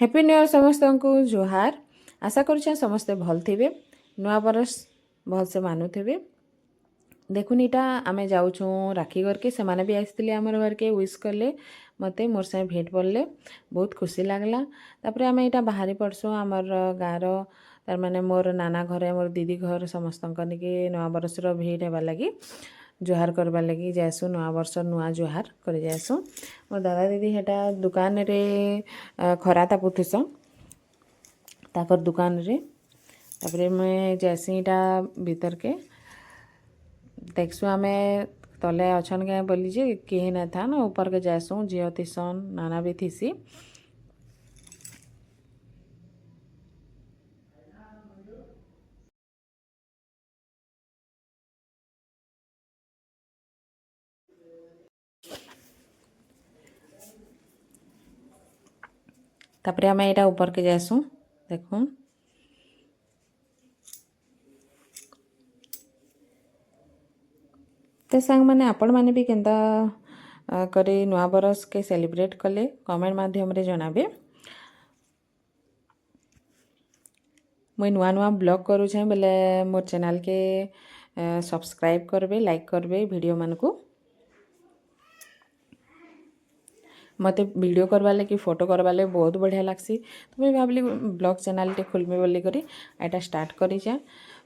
Happy new year समस्त को जोहार। आशा करुछे समस्ते भल थे। नुआ बरस भल से मानुथे। देखुन इटा आमे जाऊँ राखी घर के से भी आसते आमर घर के विश कले मते मोर से भेट पड़े बहुत खुशी लगला। तापर आम यहाँ बाहरी पड़सुँ आमर गाँव तार माने मोर नाना घरे मोर दीदी घर समस्त नुआ बरस भेट होगा लगी जुहार करवा लगी जाएसु नुआ वर्ष नुआ जुहार कर जाएसु। मोर दादा दीदी हेटा दुकान रे खरा तापुथुसन ताकर दुकान रे। तापर मैं जैसी इटा भीतर के देखसु आमे तले अछन के बोली जे कहीं ना था ना ऊपर के जाएसु झील थीसन नाना भी थीसी। तापर आमे यहाँ ऊपर के जाएसु देखुन तो सांग मैंने आपण मैंने भी केंता करे नुआ बरस के सेलिब्रेट कले कमेंट माध्यम रे जनाबे। मुई नुआ नुआ ब्लॉग करूँ बोले मोर चैनल के सब्सक्राइब करबे लाइक करबे वीडियो मान को मते वीडियो करवा लगे फोटो करवा लगे बहुत बढ़िया लगसी। तो मुझे भावली ब्लॉग चैनल टे खोलमी बोली करी एटा स्टार्ट करी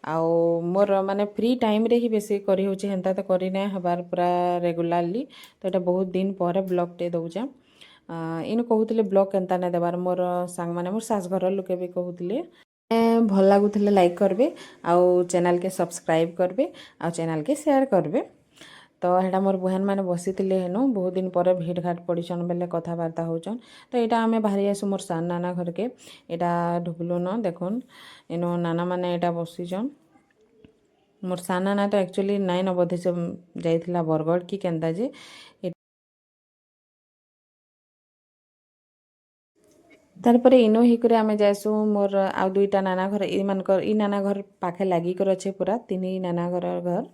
आउ मोर माने फ्री टाइम रे ही बेसी करी होची हेंता तो करी ना हबार पूरा रेगुलरली। तो एटा बहुत दिन पर ब्लॉग टे दउचा इन कहूले ब्लॉग केनता ना देवार मोर सांग माने मोर सास घर लोके भी कहूले भल लगुले लाइक करबे आउ चैनल के सब्सक्राइब करबे आउ चैनल के शेयर करबे। तो हेटा मोर बहन मैंने बसी हेनु बहुत दिन पर भेट घाट पड़ीछन बेले कथबार्ता होचन। तो यहाँ आम बाहरी आसु मोर सान नाना घर के यहाँ ढुकलु न देखुन इनो नाना मैंने यहाँ बसीचन। मोर सान नाना तो एक्चुअली नाई न बोधे से जाइथिला बरगढ़ कि केंता जे तारपरे इनो हिकरे आमे जाएसु मोर आ दुईटा नाना घर ई नाना घर पाखे लागिकर अच्छे पूरा तीन नाना घर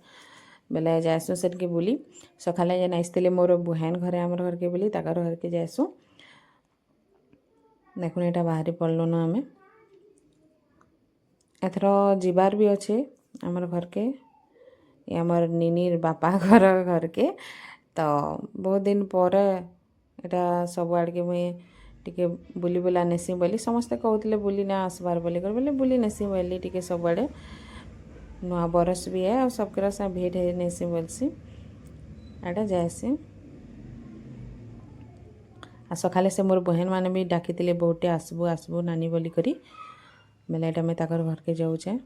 बेले जाएसु सेट के बुली सकाले जेन आसते मोर बुहान घरे आमर घर के बुली ताकर घर के जाएसु देखुन यहाँ बाहरी पड़लु न आमे एथर जीवार भी अच्छे आमर घर के आमर निनीर बापा घर के। तो बहुत दिन पर यहाँ सब आड़ के मुई टिके बुली बुला नेसी बोली समस्ते कहते बुली ना आसबार बोली कर बोले बुली नेसी बोली टिके सब आड़े नुआ बरस भी है और सबके साथ भेट है नेसी बोलसी एटा जाएसी। आ सकाले से मोर बहन मैंने भी डाकी बहुटे आसबू आसबू नानी बोली करी बेले एटा मैं ताकर घर के जाऊचे।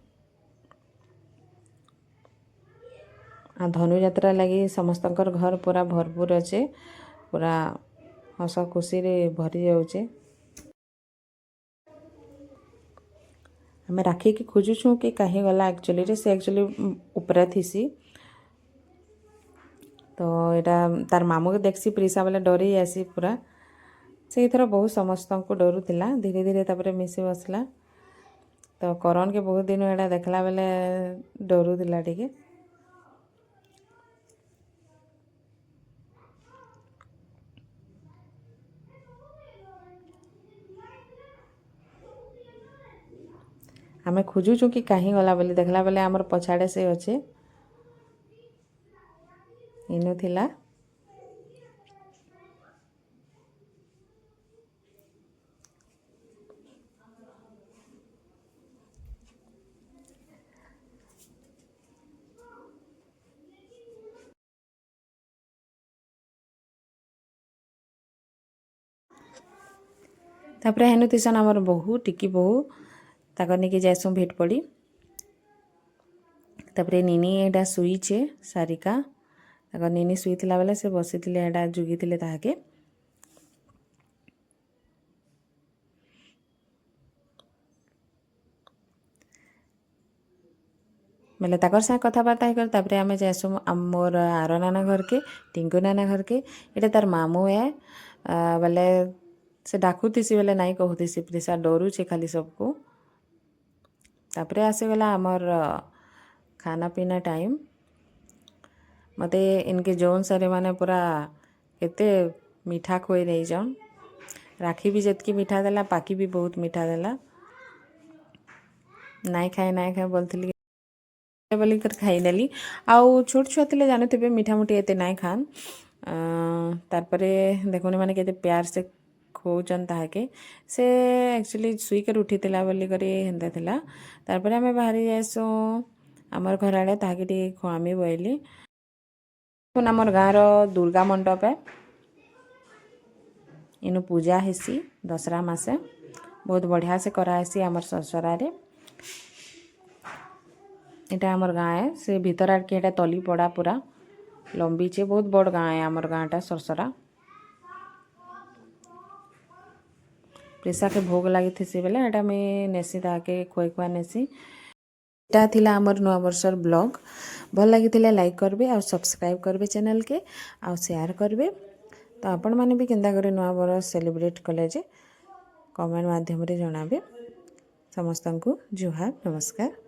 आ धनु यात्रा लगी समस्त घर पूरा भरपूर अच्छे पूरा हस खुशी रे भरी जाऊचे। आम राखी के खोजुछू कि कहीं गला एक्चुअली रे से एक्चुअली उपरे थीसी। तो यहाँ तार मामू के देखसी प्रिसा बेले डरी आसी पूरा से थर बहुत समस्त को डरू थिला धीरे धीरे तापर मिसी बसला। तो करण के बहुत दिन यहाँ देखला बेले डरू थिला टिके आमे खोजुचु कि कहीं गला बोली देखला बेले आमर पछाड़े से अच्छे इनु थिला। तापर हेनु तीसन आमर बहु टिकी बहु ताकर निके जाएसु भेट पड़ी। तापर निनी एटा सुईचे सारिका ताकर निनी सुईथिला बेले से बसीथिले एटा जुगिथिले ताहाके बेले ताकर साथ कथबार्ता कर तापर आमे जाएसु मोर आर नाना घर के टिंकू नाना घर के एटा तार मामू है बेले से डाकुतीसी बेले नाई कहूतीसी प्रिसा डरुचे खाली सबको। तापर आसीगला आमर खाना पीना टाइम मते इनके जौन सारे माने पूरा केते मीठा खोई नहीं जान राखी भी जितकी मीठा देला पाकी भी बहुत मीठा देला नाई खाए बोलती बोलिकर खाईनेली आउ छोट छुआ थे जानते मीठा मुठी एत नाई खान तारपरे देखुनी मैंने केते प्यार से खोचन ताके से एक्चुअली सुईकर उठी बोलिकर हेन्ता थिला तारपरे आमे बाहरी जाएसु आमर घर आड़े ताके टी खुआमी बोइली आमर गाँर दुर्गा मंडप है इनु पूजा हेसी दसरा मासे बहुत बढ़िया से कराहेसी आमर ससुरारे इटा आमर गाँ है से भीतर आड़ के तली पड़ा पूरा लंबी चे बहुत बड़ गाँ है आमर गाँटा सरसरा प्रेसा के भोग लगी थी बेले एटा मुझे नेसी ताके खुआ खुआ नेसी इटा थिला आमर नुआ वर्षर ब्लॉग भल लगी लाइक करबे और सब्सक्राइब करबे चैनल के और शेयर करबे तो आपण माने भी केंदा करे नुआ वर्ष सेलिब्रेट कले जे कमेंट माध्यम रे जणाबे समस्त को जुहार नमस्कार।